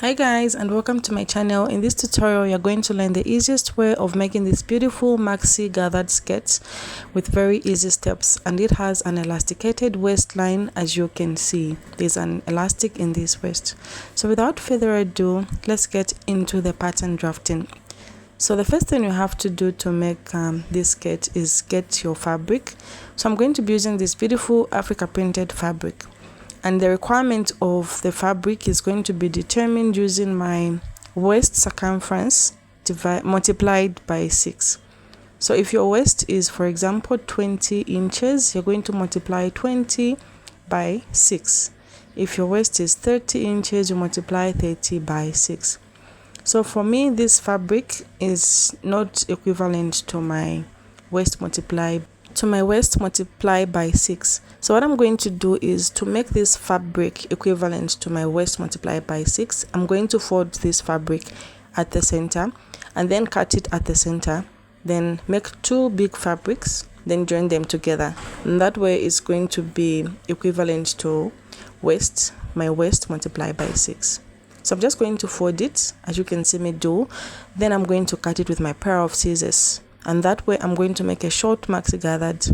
Hi guys, and welcome to my channel. In this tutorial you're going to learn the easiest way of making this beautiful maxi gathered skirt with very easy steps, and it has an elasticated waistline. As you can see, there's an elastic in this waist. So without further ado, let's get into the pattern drafting. So the first thing you have to do to make this skirt is get your fabric. So I'm going to be using this beautiful Africa printed fabric, and the requirement of the fabric is going to be determined using my waist circumference multiplied by 6. So if your waist is, for example, 20 inches, you're going to multiply 20 by 6. If your waist is 30 inches, you multiply 30 by 6. So for me, this fabric is not equivalent to my waist multiplied by 6. So what I'm going to do is, to make this fabric equivalent to my waist multiplied by 6, I'm going to fold this fabric at the center and then cut it at the center, then make 2 big fabrics, then join them together, and that way it's going to be equivalent to my waist multiplied by 6. So I'm just going to fold it, as you can see me do. Then I'm going to cut it with my pair of scissors, and that way I'm going to make a short maxi gathered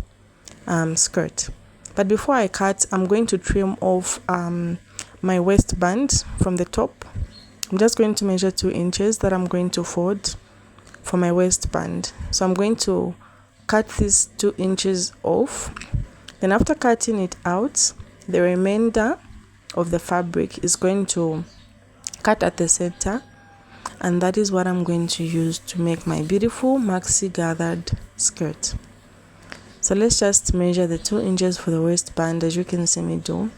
skirt. But before I cut, I'm going to trim off my waistband from the top. I'm just going to measure 2 inches that I'm going to fold for my waistband. So I'm going to cut these 2 inches off. Then after cutting it out, the remainder of the fabric is going to cut at the center, and that is what I'm going to use to make my beautiful maxi gathered skirt. So let's just measure the 2 inches for the waistband, as you can see me do.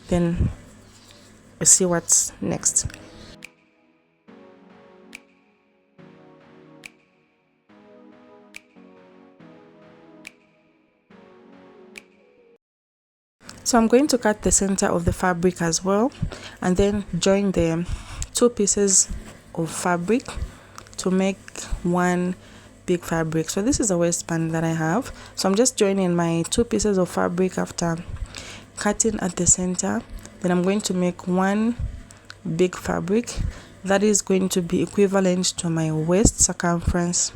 Then we'll see what's next. So I'm going to cut the center of the fabric as well, and then join the 2 pieces of fabric to make one big fabric. So this is a waistband that I have, so I'm just joining my 2 pieces of fabric after cutting at the center. Then I'm going to make one big fabric that is going to be equivalent to my waist circumference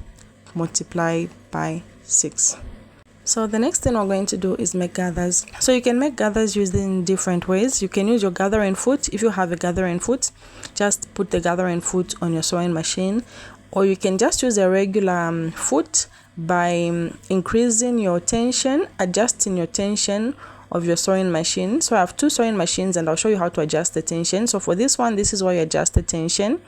multiplied by 6. So the next thing we're going to do is make gathers. So you can make gathers using different ways. You can use your gathering foot. If you have a gathering foot, just put the gathering foot on your sewing machine, or you can just use a regular foot by increasing your tension, adjusting your tension of your sewing machine. So I have 2 sewing machines, and I'll show you how to adjust the tension. So for this one, this is where you adjust the tension.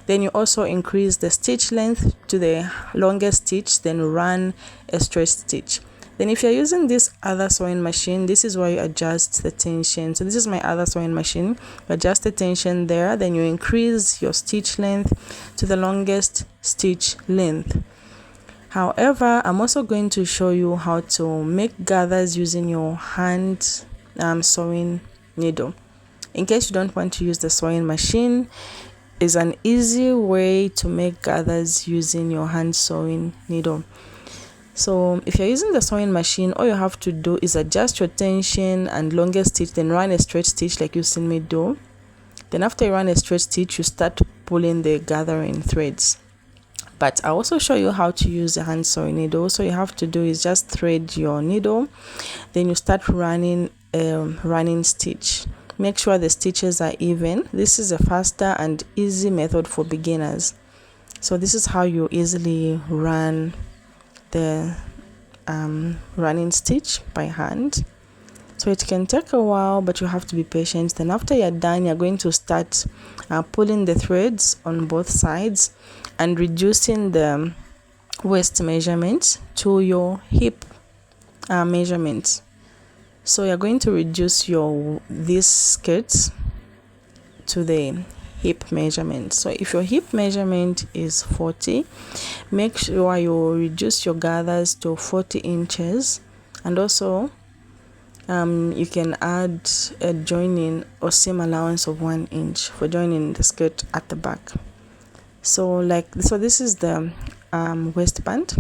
Then you also increase the stitch length to the longest stitch, then run a straight stitch. Then if you're using this other sewing machine, this is where you adjust the tension. So this is my other sewing machine. You adjust the tension there, then you increase your stitch length to the longest stitch length. However, I'm also going to show you how to make gathers using your hand sewing needle. In case you don't want to use the sewing machine, is an easy way to make gathers using your hand sewing needle. So if you're using the sewing machine, all you have to do is adjust your tension and longest stitch, then run a straight stitch like you've seen me do. Then after you run a straight stitch, you start pulling the gathering threads. But I'll also show you how to use a hand sewing needle. So you have to do is just thread your needle, then you start running running stitch. Make sure the stitches are even. This is a faster and easy method for beginners. So this is how you easily run the running stitch by hand. So it can take a while, but you have to be patient. Then after you're done, you're going to start pulling the threads on both sides and reducing the waist measurement to your hip measurement. So you're going to reduce this skirt to the hip measurement. So if your hip measurement is 40, make sure you reduce your gathers to 40 inches, and also you can add a joining or seam allowance of 1 inch for joining the skirt at the back. So this is the waistband.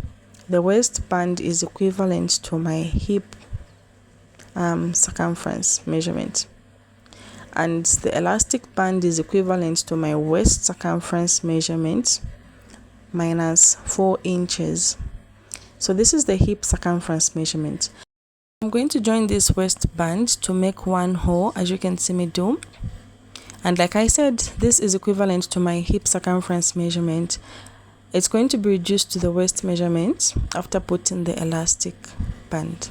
The waistband is equivalent to my hip circumference measurement. and the elastic band is equivalent to my waist circumference measurement minus 4 inches. So this is the hip circumference measurement. I'm going to join this waistband to make one hole, as you can see me do. And like I said, this is equivalent to my hip circumference measurement. It's going to be reduced to the waist measurement after putting the elastic band.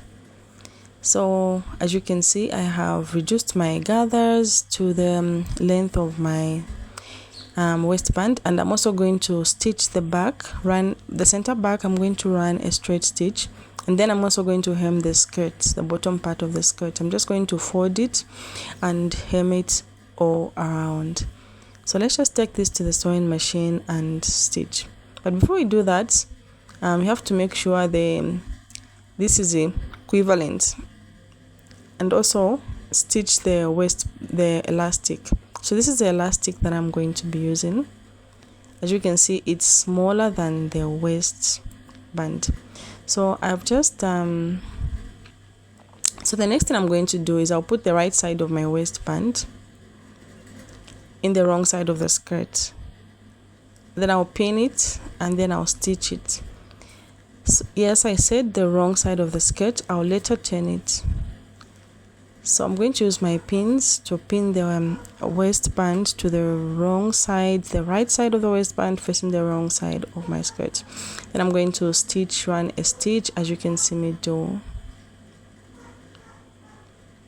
So as you can see, I have reduced my gathers to the length of my waistband, and I'm also going to stitch the back, run the center back. I'm going to run a straight stitch, and then I'm also going to hem the skirt, the bottom part of the skirt. I'm just going to fold it and hem it all around. So let's just take this to the sewing machine and stitch. But before we do that, you have to make sure this is equivalent, and also stitch the elastic. So this is the elastic that I'm going to be using. As you can see, it's smaller than the waistband. So I've just so the next thing I'm going to do is I'll put the right side of my waistband in the wrong side of the skirt. Then I'll pin it and then I'll stitch it. So, yes, I said the wrong side of the skirt. I'll later turn it. So I'm going to use my pins to pin the waistband to the wrong side, the right side of the waistband facing the wrong side of my skirt. Then I'm going to run a stitch, as you can see me do.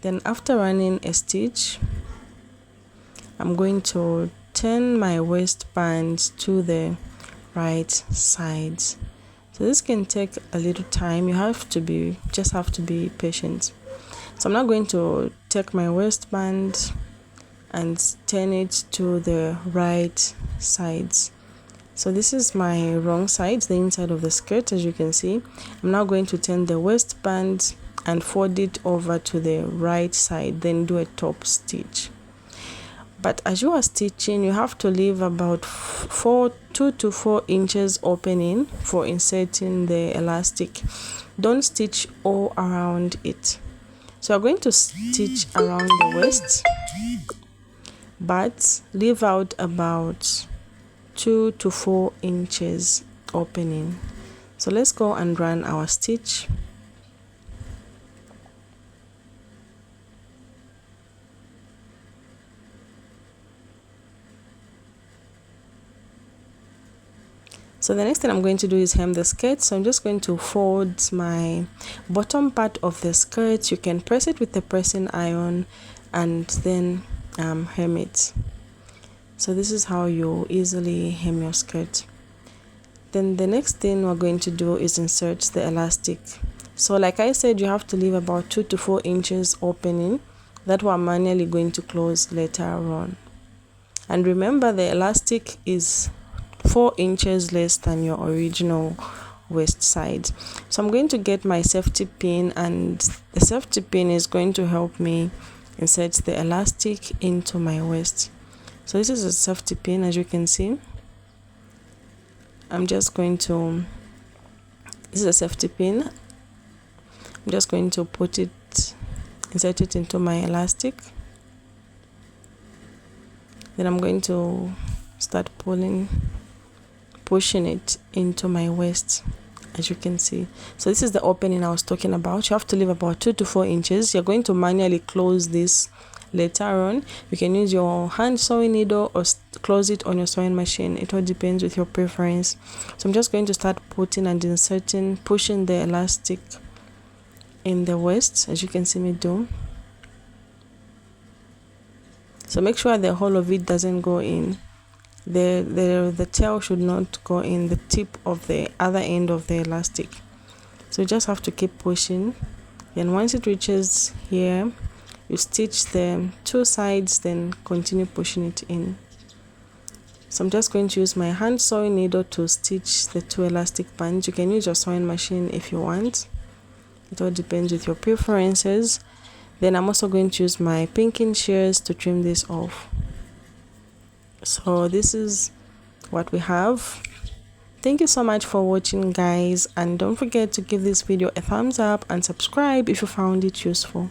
Then after running a stitch, I'm going to turn my waistband to the right side. So this can take a little time. You just have to be patient. So I'm now going to take my waistband and turn it to the right sides. So this is my wrong side, the inside of the skirt, as you can see. I'm now going to turn the waistband and fold it over to the right side, then do a top stitch. But as you are stitching, you have to leave about 2 to 4 inches opening for inserting the elastic. Don't stitch all around it. So I'm going to stitch around the waist, but leave out about 2 to 4 inches opening. So let's go and run our stitch. So the next thing I'm going to do is hem the skirt. So I'm just going to fold my bottom part of the skirt. You can press it with the pressing iron and then hem it. So this is how you easily hem your skirt. Then the next thing we're going to do is insert the elastic. So like I said, you have to leave about 2 to 4 inches opening that we're manually going to close later on. And remember, the elastic is 4 inches less than your original waist side. So I'm going to get my safety pin, and the safety pin is going to help me insert the elastic into my waist. So this is a safety pin, as you can see. This is a safety pin. I'm just going to insert it into my elastic. Then I'm going to start pushing it into my waist, as you can see. So this is the opening I was talking about. You have to leave about 2 to 4 inches. You're going to manually close this later on. You can use your hand sewing needle or close it on your sewing machine. It all depends with your preference. So I'm just going to start pushing the elastic in the waist, as you can see me do. So make sure the whole of it doesn't go in. The tail should not go in the tip of the other end of the elastic. So you just have to keep pushing. Then once it reaches here, you stitch the 2 sides, then continue pushing it in. So I'm just going to use my hand sewing needle to stitch the 2 elastic bands. You can use your sewing machine if you want. It all depends with your preferences. Then I'm also going to use my pinking shears to trim this off. So this is what we have. Thank you so much for watching, guys, and don't forget to give this video a thumbs up and subscribe if you found it useful.